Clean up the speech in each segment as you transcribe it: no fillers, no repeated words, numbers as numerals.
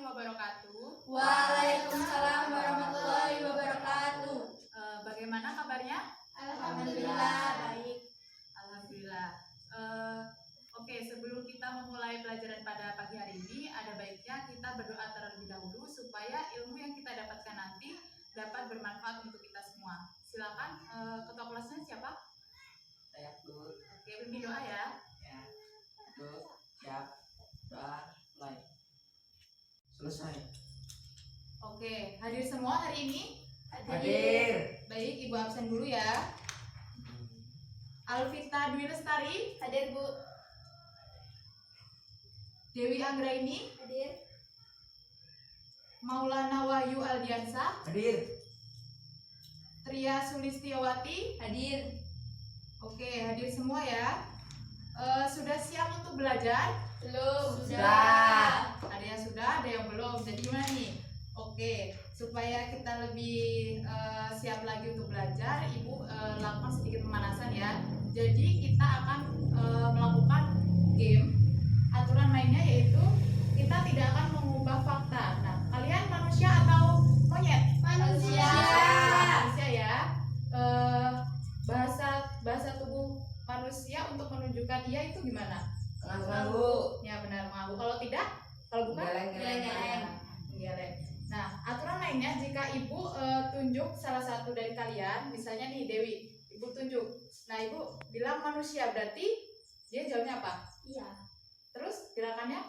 wabarakatuh. Waalaikumsalam warahmatullahi wabarakatuh. Bagaimana kabarnya? Alhamdulillah baik. Alhamdulillah. Oke, sebelum kita memulai pelajaran pada pagi hari ini, ada baiknya kita berdoa terlebih dahulu supaya ilmu yang kita dapatkan nanti dapat bermanfaat untuk kita semua. Silakan, ketua kelasnya siapa? Saya Abdul. Oke, pimpin doa ya. Ya. Abdul, siap. Doa, mulai. Selesai. Oke, hadir semua hari ini? Hadir. Baik, Ibu absen dulu ya. Alvita Dwi Lestari, Hadir Bu. Dewi Anggraini, Hadir. Maulana Wahyu Aldiansa, Hadir. Tria Sulistiawati. Hadir. Oke, hadir semua ya. Sudah siap untuk belajar? Belum. Sudah. Ada yang sudah, ada yang belum. Jadi gimana nih? Oke, supaya kita lebih siap lagi untuk belajar, Ibu lakukan sedikit pemanasan ya. Jadi kita akan melakukan game. Aturan mainnya yaitu kita tidak akan mengubah fakta. Nah, kalian manusia atau monyet? Manusia. Manusia ya. Bahasa tubuh manusia untuk menunjukkan iya itu gimana? Mengganggu. Ya benar, mengangguk. Kalau tidak, kalau bukan Geleng-geleng. menggeleng. Nah, aturan lainnya jika Ibu tunjuk salah satu dari kalian, misalnya nih Dewi, Ibu tunjuk. Nah, Ibu bilang manusia, berarti dia jawabnya apa? Iya. Terus gerakannya?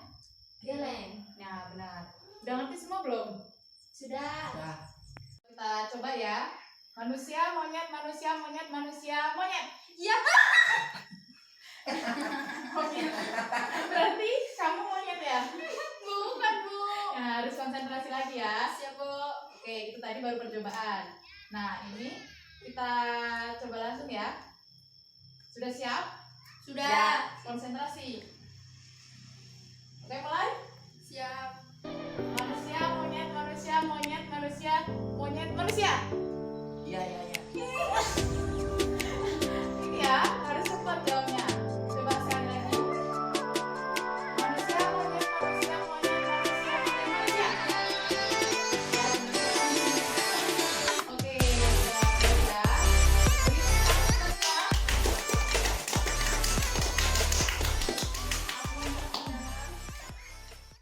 Geleng. Nah, benar. Udah ngerti semua belum? Sudah. Sudah. Kita coba ya. Manusia, monyet, manusia, monyet, manusia, monyet. Iya. Monyet. Berarti kamu monyet ya? Bukan Bu. Nah, harus konsentrasi lagi ya. Siap Bu. Oke, itu tadi baru percobaan. Nah, ini kita coba langsung ya. Sudah siap? Sudah. Konsentrasi. Oke, mulai. Siap. Manusia, monyet, manusia, monyet, manusia, monyet, manusia. Iya, iya, iya. Ini ya, harus cepat jawabnya. Coba sekali lagi. Manusia, monyet, manusia, monyet, manusia, monyet, manusia. Oke, ya.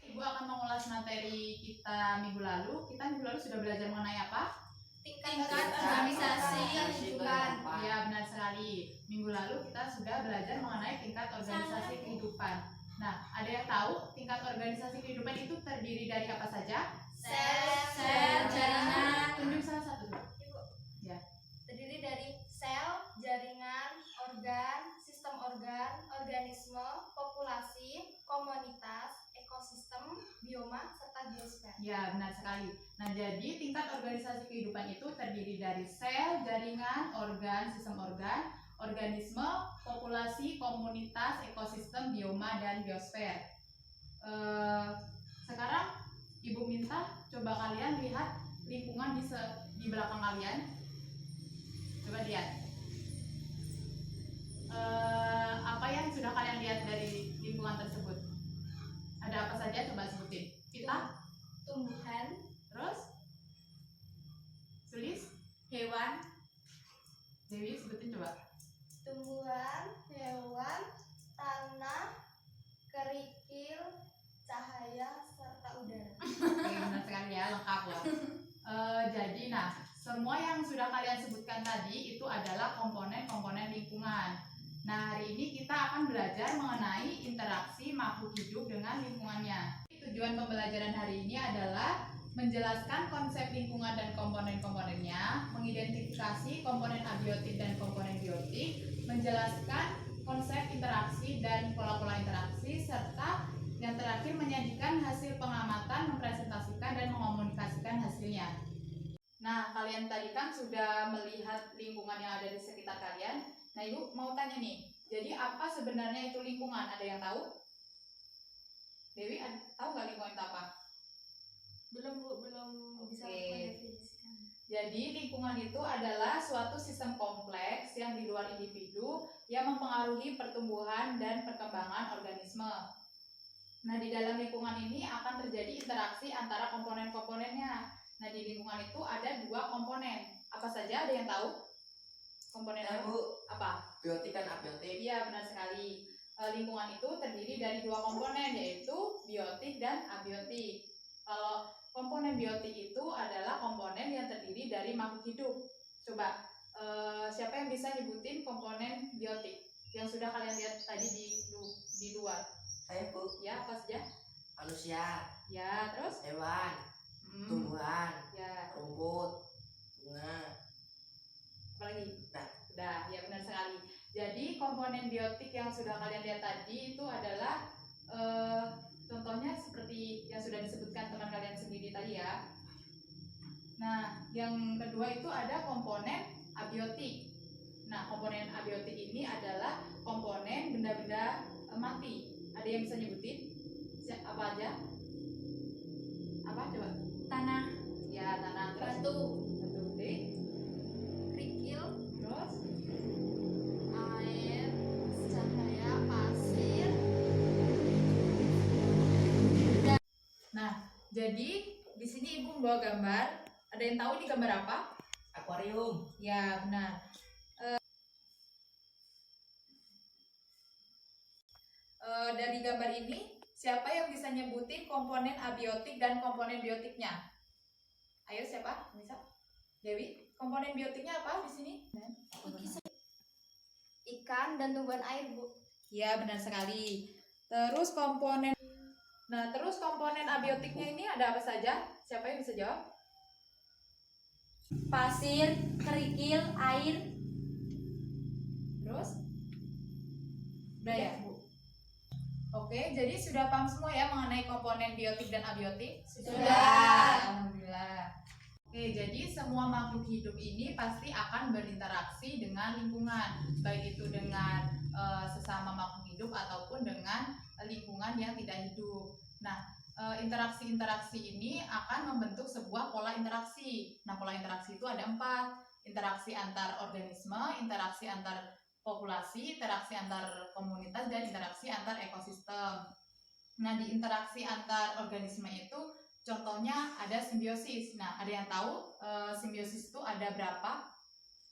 Ibu akan mengulas materi kita minggu lalu. Kita minggu lalu sudah belajar mengenai apa? Tingkat organisasi kehidupan. Iya, benar sekali. Minggu lalu kita sudah belajar mengenai tingkat organisasi kehidupan. Nah, ada yang tahu tingkat organisasi kehidupan itu terdiri dari apa saja? Sel, jaringan. Tunjuk salah satu. Ibu. Ya. Terdiri dari sel, jaringan, organ, sistem organ, organisme, populasi, komunitas, ekosistem, bioma, serta biosfer. Ya, benar sekali. Nah, jadi tingkat organisasi kehidupan itu terdiri dari sel, jaringan, organ, sistem organ, organisme, populasi, komunitas, ekosistem, bioma, dan biosfer. Sekarang Ibu minta coba kalian lihat lingkungan di belakang kalian. Coba lihat. Apa yang sudah kalian lihat dari lingkungan tersebut? Ada apa saja? Coba sebutin. Kita, Tumbuhan, terus, Sulis, hewan, Dewi, sebutin coba. tumbuhan, hewan, tanah, kerikil, cahaya, serta udara. Oke, benar sekali ya, lengkap ya. Jadi, nah, semua yang sudah kalian sebutkan tadi itu adalah komponen-komponen lingkungan. Nah, hari ini kita akan belajar mengenai interaksi makhluk hidup dengan lingkungannya. Tujuan pembelajaran hari ini adalah menjelaskan konsep lingkungan dan komponen-komponennya, mengidentifikasi komponen abiotik dan komponen biotik, menjelaskan konsep interaksi dan pola-pola interaksi, serta yang terakhir menyajikan hasil pengamatan, mempresentasikan dan mengomunikasikan hasilnya. Nah, kalian tadi kan sudah melihat lingkungan yang ada di sekitar kalian. Nah, Ibu mau tanya nih, jadi apa sebenarnya itu lingkungan? Ada yang tahu? Dewi, tahu nggak lingkungan itu apa? Belum Bu, belum bisa Oke. mendefinisikan. Jadi lingkungan itu adalah suatu sistem kompleks yang di luar individu yang mempengaruhi pertumbuhan dan perkembangan organisme. Nah, di dalam lingkungan ini akan terjadi interaksi antara komponen-komponennya. Nah, di lingkungan itu ada 2 komponen. Apa saja? Ada yang tahu? Komponen Saya, Bu. apa? Biotik dan abiotik. Iya, benar sekali. Lingkungan itu terdiri dari 2 komponen, yaitu biotik dan abiotik. Kalau komponen biotik itu adalah komponen yang terdiri dari makhluk hidup. Coba, siapa yang bisa nyebutin komponen biotik yang sudah kalian lihat tadi di luar? Saya, Bu. Ya, apa saja? Manusia, Ya, terus? hewan, tumbuhan, Ya, rumput, bunga. apa lagi? Nah. Udah, ya benar sekali. Jadi komponen biotik yang sudah kalian lihat tadi itu adalah contohnya seperti yang sudah disebutkan teman kalian sendiri tadi ya. Nah, yang kedua itu ada komponen abiotik. Nah, komponen abiotik ini adalah komponen benda-benda mati. Ada yang bisa nyebutin? Apa aja? Apa coba? Tanah, Ya, tanah, terus batu, batu gede, kerikil, terus air, cahaya, pasir. Nah, jadi di sini Ibu membawa gambar. Ada yang tahu ini gambar apa? Akuarium. Ya, benar. Dari gambar ini, siapa yang bisa nyebutin komponen abiotik dan komponen biotiknya? Ayo, siapa? Bisa? Dewi, komponen biotiknya apa di sini? Ikan dan tumbuhan air, Bu. Ya, benar sekali. Terus komponen abiotiknya ini ada apa saja? Siapa yang bisa jawab? Pasir, kerikil, air. Terus? Udah ya, Bu? Oke, jadi sudah paham semua ya mengenai komponen biotik dan abiotik? Sudah. Alhamdulillah. Oke, jadi semua makhluk hidup ini pasti akan berinteraksi dengan lingkungan, baik itu dengan sesama makhluk hidup ataupun dengan lingkungan yang tidak hidup. Nah, interaksi-interaksi ini akan membentuk sebuah pola interaksi. Nah, pola interaksi itu ada 4. Interaksi antar organisme, interaksi antar populasi, interaksi antar komunitas, dan interaksi antar ekosistem. Nah, di interaksi antar organisme itu contohnya ada simbiosis. Nah, ada yang tahu simbiosis itu ada berapa?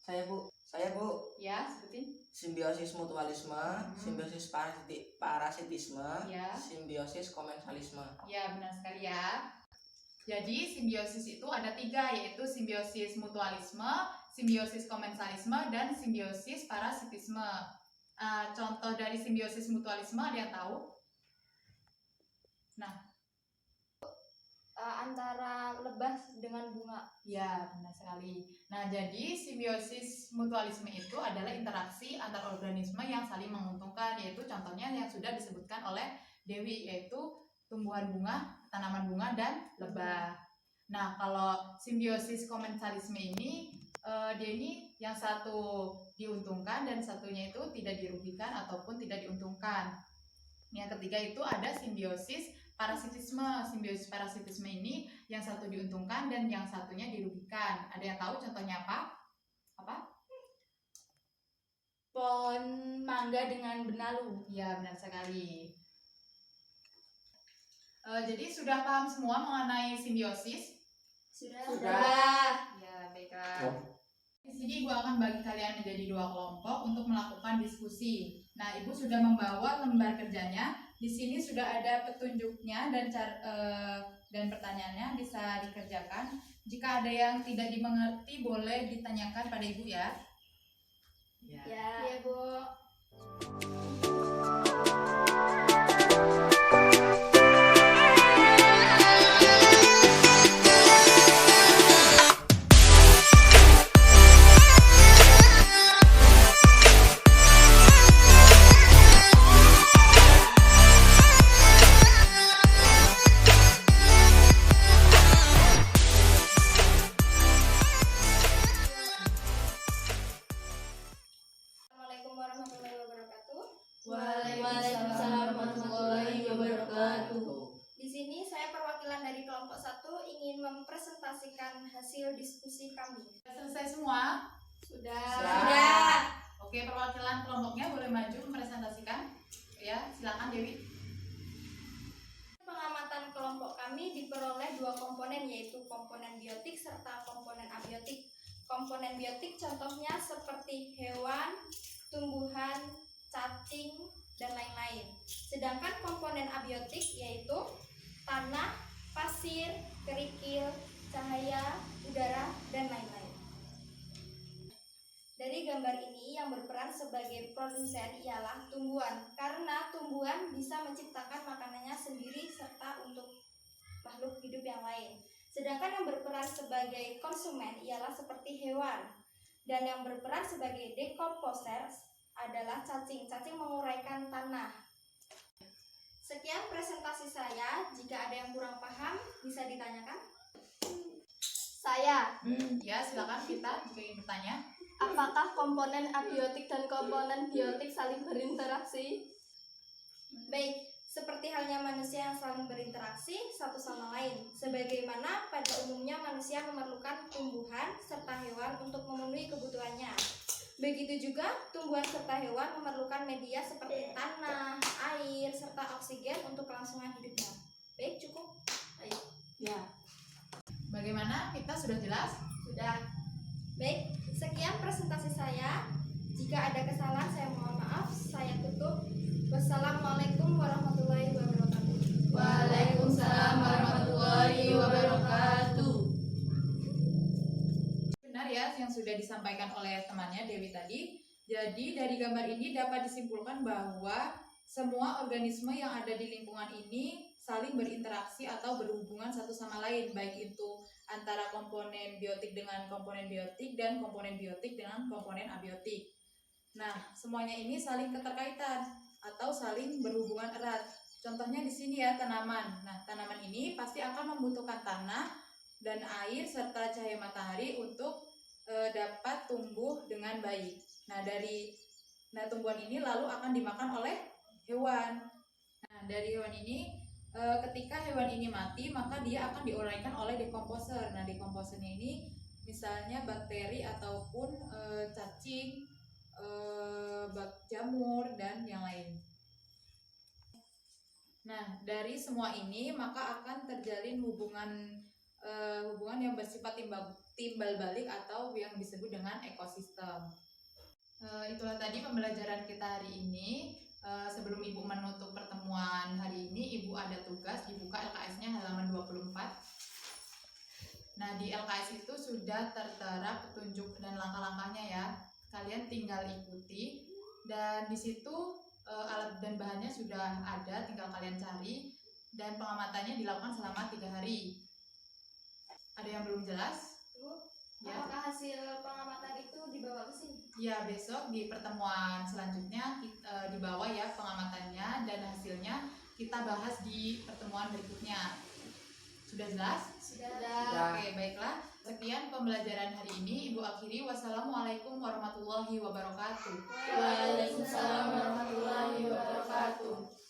Saya, Bu. Ya, sebutin. Simbiosis mutualisme, simbiosis parasitisme, Ya. simbiosis komensalisme. Ya, benar sekali ya. Jadi simbiosis itu ada 3, yaitu simbiosis mutualisme, simbiosis komensalisme, dan simbiosis parasitisme. Contoh dari simbiosis mutualisme ada yang tahu? Nah, Antara lebah dengan bunga. ya, benar sekali. Nah, jadi simbiosis mutualisme itu adalah interaksi antar organisme yang saling menguntungkan, yaitu contohnya yang sudah disebutkan oleh Dewi, yaitu tumbuhan bunga, tanaman bunga, dan lebah. Nah, kalau simbiosis komensalisme ini, dia ini yang satu diuntungkan dan satunya itu tidak dirugikan ataupun tidak diuntungkan. Yang ketiga itu ada simbiosis parasitisme. Simbiosis parasitisme ini yang satu diuntungkan dan yang satunya dirugikan. Ada yang tahu contohnya apa? Apa? Pohon mangga dengan benalu. Ya, benar sekali. Jadi sudah paham semua mengenai simbiosis? Sudah. Ya, baiklah. Di sini Ibu akan bagi kalian menjadi 2 kelompok untuk melakukan diskusi. Nah, Ibu sudah membawa lembar kerjanya. Di sini sudah ada petunjuknya dan pertanyaannya bisa dikerjakan. Jika ada yang tidak dimengerti boleh ditanyakan pada Ibu ya. Ya. Ya, Bu. Assalamualaikum warahmatullahi wabarakatuh. Waalaikumsalam warahmatullahi wabarakatuh. Di sini saya perwakilan dari kelompok 1 ingin mempresentasikan hasil diskusi kami. Sudah selesai semua? Sudah. Oke, perwakilan kelompoknya boleh maju mempresentasikan. Ya, silakan Dewi. Pengamatan kelompok kami di diperoleh dua komponen, yaitu komponen biotik serta komponen abiotik. Komponen biotik contohnya seperti hewan, tumbuhan, cacing, dan lain-lain. Sedangkan komponen abiotik yaitu tanah, pasir, kerikil, cahaya, udara, dan lain-lain. Dari gambar ini yang berperan sebagai produsen ialah tumbuhan, karena tumbuhan bisa menciptakan makanannya sendiri serta untuk makhluk hidup yang lain. Sedangkan yang berperan sebagai konsumen ialah seperti hewan, dan yang berperan sebagai dekomposer adalah cacing. Cacing menguraikan tanah. Sekian presentasi saya. Jika ada yang kurang paham, bisa ditanyakan. Saya, Ya, silakan kita jika ingin bertanya. apakah komponen abiotik dan komponen biotik saling berinteraksi? Baik, seperti halnya manusia yang saling berinteraksi satu sama lain, sebagaimana pada umumnya manusia memerlukan tumbuhan serta hewan untuk memenuhi kebutuhannya. Begitu juga tumbuhan serta hewan memerlukan media seperti tanah, air, serta oksigen untuk kelangsungan hidupnya. Baik, cukup. Ayo. Ya. Bagaimana? Kita sudah jelas? Sudah. Baik, sekian presentasi saya. Jika ada kesalahan saya mohon maaf. Saya tutup. Wassalamualaikum warahmatullahi wabarakatuh. Waalaikumsalam warahmatullahi wabarakatuh. Benar ya yang sudah disampaikan oleh temannya Dewi tadi. Jadi dari gambar ini dapat disimpulkan bahwa semua organisme yang ada di lingkungan ini saling berinteraksi atau berhubungan satu sama lain, baik itu antara komponen biotik dengan komponen biotik dan komponen biotik dengan komponen abiotik. Nah, semuanya ini saling keterkaitan atau saling berhubungan erat. Contohnya di sini ya, tanaman. Nah, tanaman ini pasti akan membutuhkan tanah dan air serta cahaya matahari untuk dapat tumbuh dengan baik. Nah, tumbuhan ini lalu akan dimakan oleh hewan. Nah, dari hewan ini ketika hewan ini mati, maka dia akan diuraikan oleh dekomposer. Nah, dekomposernya ini misalnya bakteri ataupun cacing, jamur, dan yang lain. Nah, dari semua ini maka akan terjalin hubungan yang bersifat timbal balik atau yang disebut dengan ekosistem. Itulah tadi pembelajaran kita hari ini. Sebelum Ibu menutup pertemuan hari ini, Ibu ada tugas dibuka LKS-nya halaman 24. Nah, di LKS itu sudah tertera petunjuk dan langkah-langkahnya ya. Kalian tinggal ikuti, dan di situ alat dan bahannya sudah ada, tinggal kalian cari, dan pengamatannya dilakukan selama 3 hari. Ada yang belum jelas? Ya. Apakah hasil pengamatan itu dibawa ke sini? Ya, besok di pertemuan selanjutnya dibawa ya pengamatannya, dan hasilnya kita bahas di pertemuan berikutnya. Sudah jelas? Sudah. Oke, baiklah. Sekian pembelajaran hari ini. Ibu akhiri. Wassalamualaikum warahmatullahi wabarakatuh. Waalaikumsalam warahmatullahi wabarakatuh.